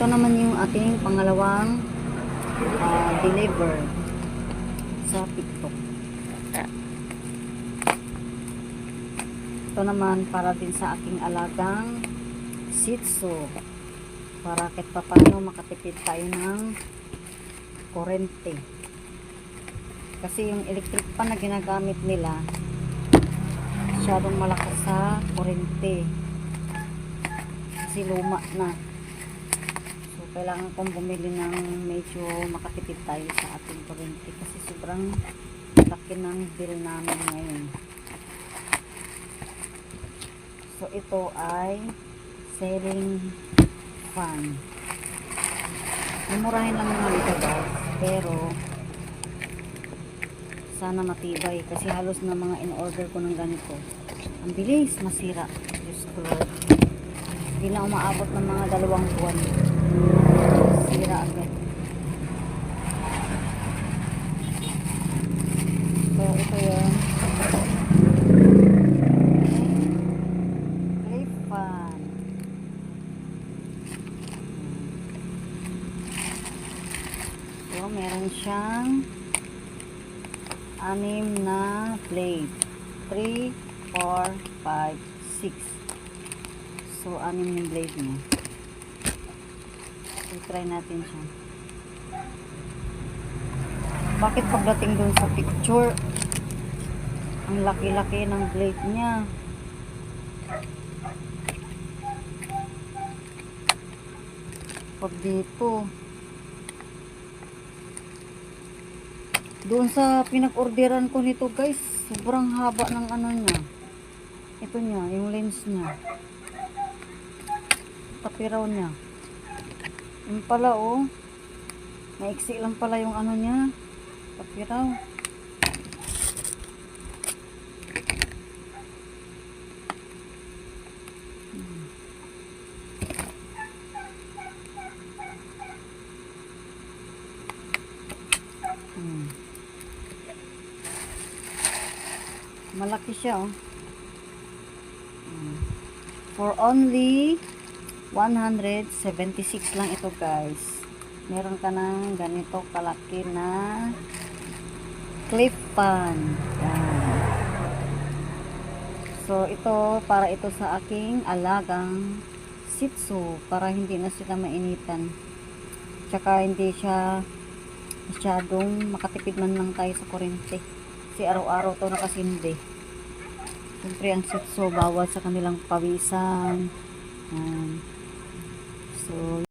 ito naman yung ating pangalawang deliver sa TikTok. Ito naman para din sa aking alagang Shih Tzu, para kahit paano makatipid tayo ng kurente, kasi yung electric pan na ginagamit nila masyadong malakas sa kurente kasi luma na. So kailangan kong bumili ng medyo makatipid tayo sa ating kurente kasi sobrang laki ng bill namin ngayon. So ito ay ceiling fan. Mumurahin lang naman ito guys, pero sana matibay kasi halos na mga in-order ko ng ganito ang bilis masira. Diyos ko Lord, hindi na umaabot ng mga 2 buwan, sira agad. So ito yun, clip fan. So meron siyang 6 na blade, 3, 4, 5, 6. So 6 yung blade niya. So try natin siya. Bakit pagdating dun sa picture ang laki-laki ng blade niya? Pag dito doon sa pinag-orderan ko nito guys, sobrang haba ng ano niya. Ito niya, yung lens niya. Tapiraw niya. Yung pala oh, maiksi lang pala yung ano niya. Tapiraw. Malaki siya oh. For only 176 lang ito guys. Meron ka ng ganito kalaki na clip fan. Yan. So ito, para ito sa aking alagang Shih Tzu, para hindi na sila mainitan. Tsaka hindi siya masyadong makatipid man lang tayo sa kuryente. Kasi araw-araw to nakasindi. Siyempre ang Shih Tzu bawal sa kanilang pawisan. So